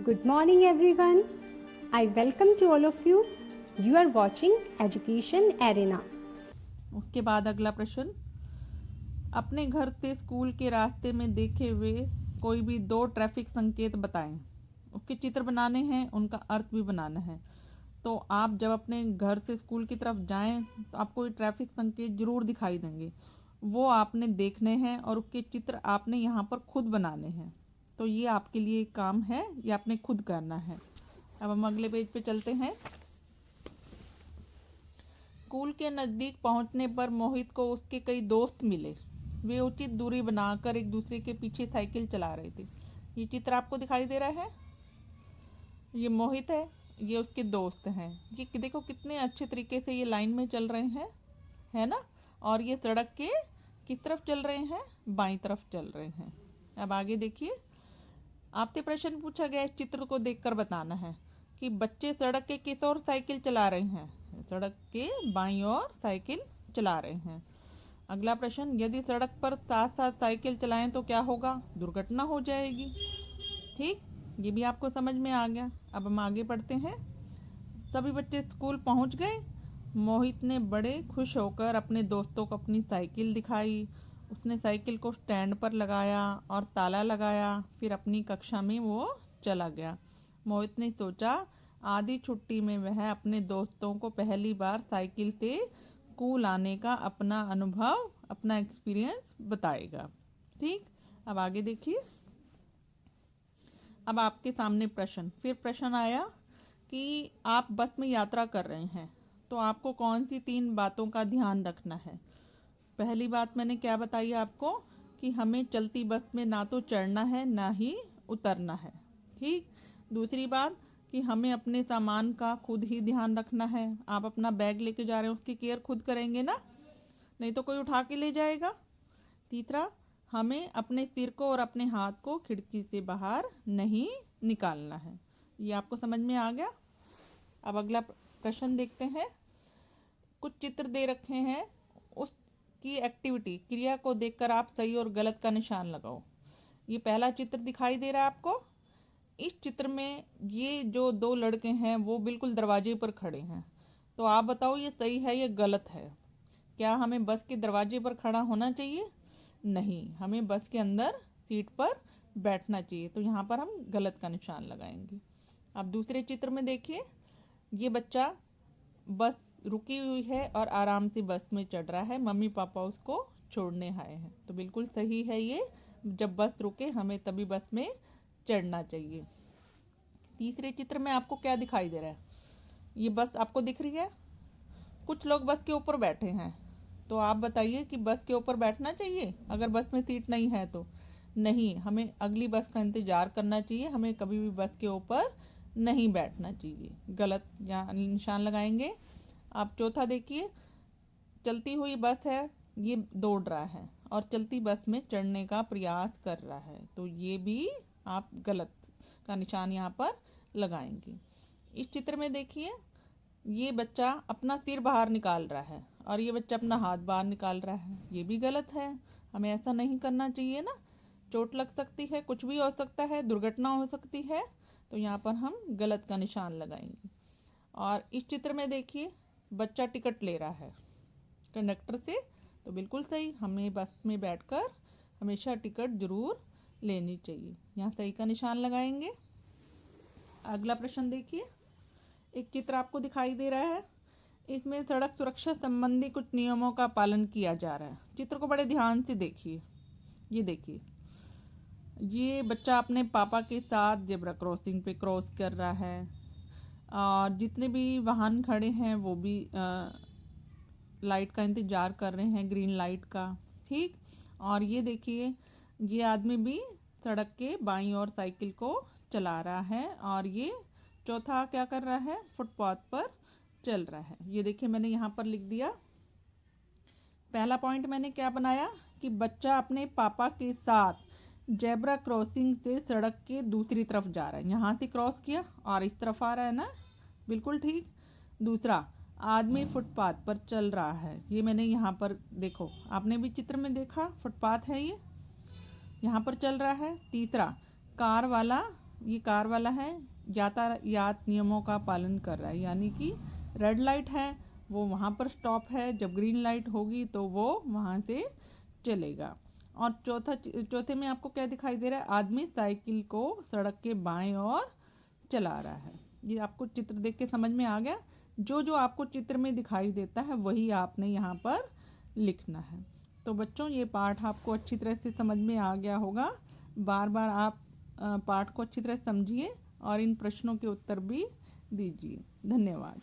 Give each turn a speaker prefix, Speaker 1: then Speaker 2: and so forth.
Speaker 1: Good morning, everyone. I welcome to all of you. You are watching Education Arena.
Speaker 2: उसके बाद अगला प्रश्न, अपने घर से स्कूल के रास्ते में देखे हुए कोई भी 2 ट्रैफिक संकेत बताएं। उसके चित्र बनाने हैं, उनका अर्थ भी बनाना है। तो आप जब अपने घर से स्कूल की तरफ जाएं तो आपको ये ट्रैफिक संकेत जरूर दिखाई देंगे। वो आपने देखने हैं और उसके चित्र आपने यहाँ पर खुद बनाने हैं। तो ये आपके लिए एक काम है, ये आपने खुद करना है। अब हम अगले पेज पे चलते हैं। स्कूल के नज़दीक पहुंचने पर मोहित को उसके कई दोस्त मिले। वे उचित दूरी बनाकर एक दूसरे के पीछे साइकिल चला रहे थे। ये चित्र आपको दिखाई दे रहा है, ये मोहित है, ये उसके दोस्त हैं। ये देखो कितने अच्छे तरीके से ये लाइन में चल रहे हैं, है ना। और ये सड़क के किस तरफ चल रहे हैं, बाईं तरफ चल रहे हैं। अब आगे देखिए, आपसे प्रश्न पूछा गया, इस चित्र को देखकर बताना है कि बच्चे सड़क के किस ओर साइकिल चला रहे हैं। सड़क के बाईं ओर साइकिल चला रहे हैं। अगला प्रश्न, यदि सड़क पर साथ साथ साइकिल चलाएं तो क्या होगा, दुर्घटना हो जाएगी। ठीक, ये भी आपको समझ में आ गया। अब हम आगे पढ़ते हैं। सभी बच्चे स्कूल पहुंच गए। मोहित ने बड़े खुश होकर अपने दोस्तों को अपनी साइकिल दिखाई। उसने साइकिल को स्टैंड पर लगाया और ताला लगाया, फिर अपनी कक्षा में वो चला गया। मोहित ने सोचा, आधी छुट्टी में वह अपने दोस्तों को पहली बार साइकिल से स्कूल आने का अपना अनुभव, अपना एक्सपीरियंस बताएगा। ठीक, अब आगे देखिए। अब आपके सामने प्रश्न, फिर प्रश्न आया कि आप बस में यात्रा कर रहे हैं तो आपको कौन सी 3 बातों का ध्यान रखना है। पहली बात मैंने क्या बताई आपको कि हमें चलती बस में ना तो चढ़ना है ना ही उतरना है। ठीक, दूसरी बात कि हमें अपने सामान का खुद ही ध्यान रखना है। आप अपना बैग लेके जा रहे हैं, उसकी केयर खुद करेंगे ना, नहीं तो कोई उठा के ले जाएगा। तीसरा, हमें अपने सिर को और अपने हाथ को खिड़की से बाहर नहीं निकालना है। ये आपको समझ में आ गया। अब अगला प्रश्न देखते हैं। कुछ चित्र दे रखे हैं, उसकी एक्टिविटी, क्रिया को देखकर आप सही और गलत का निशान लगाओ। ये पहला चित्र दिखाई दे रहा है आपको। इस चित्र में ये जो 2 लड़के हैं वो बिल्कुल दरवाजे पर खड़े हैं। तो आप बताओ ये सही है या गलत है। क्या हमें बस के दरवाजे पर खड़ा होना चाहिए? नहीं, हमें बस के अंदर सीट पर बैठना चाहिए। तो यहाँ पर हम गलत का निशान लगाएंगे। अब दूसरे चित्र में देखिए, ये बच्चा बस रुकी हुई है और आराम से बस में चढ़ रहा है। मम्मी पापा उसको छोड़ने आए हैं, तो बिल्कुल सही है ये। जब बस रुके हमें तभी बस में चढ़ना चाहिए। तीसरे चित्र में आपको क्या दिखाई दे रहा है, ये बस आपको दिख रही है। कुछ लोग बस के ऊपर बैठे हैं, तो आप बताइए कि बस के ऊपर बैठना चाहिए अगर बस में सीट नहीं है तो। नहीं, हमें अगली बस का इंतज़ार करना चाहिए, हमें कभी भी बस के ऊपर नहीं बैठना चाहिए। गलत यहाँ निशान लगाएंगे। आप चौथा देखिए, चलती हुई बस है, ये दौड़ रहा है और चलती बस में चढ़ने का प्रयास कर रहा है, तो ये भी आप गलत का निशान यहाँ पर लगाएंगे। इस चित्र में देखिए, ये बच्चा अपना सिर बाहर निकाल रहा है और ये बच्चा अपना हाथ बाहर निकाल रहा है, ये भी गलत है। हमें ऐसा नहीं करना चाहिए ना, चोट लग सकती है, कुछ भी हो सकता है, दुर्घटना हो सकती है। तो यहाँ पर हम गलत का निशान लगाएंगे। और इस चित्र में देखिए, बच्चा टिकट ले रहा है कंडक्टर से, तो बिल्कुल सही, हमें बस में बैठकर हमेशा टिकट जरूर लेनी चाहिए। यहाँ सही का निशान लगाएंगे। अगला प्रश्न देखिए, एक चित्र आपको दिखाई दे रहा है। इसमें सड़क सुरक्षा संबंधी कुछ नियमों का पालन किया जा रहा है। चित्र को बड़े ध्यान से देखिए। ये देखिए, ये बच्चा अपने पापा के साथ जेब्रा क्रॉसिंग पे क्रॉस कर रहा है और जितने भी वाहन खड़े हैं वो भी लाइट का इंतजार कर रहे हैं, ग्रीन लाइट का। ठीक, और ये देखिए, ये आदमी भी सड़क के बाईं ओर साइकिल को चला रहा है और ये चौथा क्या कर रहा है, फुटपाथ पर चल रहा है। ये देखिए, मैंने यहाँ पर लिख दिया। पहला पॉइंट मैंने क्या बनाया कि बच्चा अपने पापा के साथ जेब्रा क्रॉसिंग से सड़क के दूसरी तरफ जा रहा है। यहाँ से क्रॉस किया और इस तरफ आ रहा है ना, बिल्कुल ठीक। दूसरा, आदमी फुटपाथ पर चल रहा है, ये मैंने यहाँ पर देखो, आपने भी चित्र में देखा, फुटपाथ है ये, यहाँ पर चल रहा है। तीसरा, कार वाला ये कार वाला है, यातायात नियमों का पालन कर रहा है, यानी कि रेड लाइट है वो वहाँ पर स्टॉप है, जब ग्रीन लाइट होगी तो वो वहाँ से चलेगा। और चौथे में आपको क्या दिखाई दे रहा है, आदमी साइकिल को सड़क के बाएं ओर चला रहा है। ये आपको चित्र देख के समझ में आ गया। जो जो आपको चित्र में दिखाई देता है वही आपने यहाँ पर लिखना है। तो बच्चों, ये पाठ आपको अच्छी तरह से समझ में आ गया होगा। बार बार आप पाठ को अच्छी तरह समझिए और इन प्रश्नों के उत्तर भी दीजिए। धन्यवाद।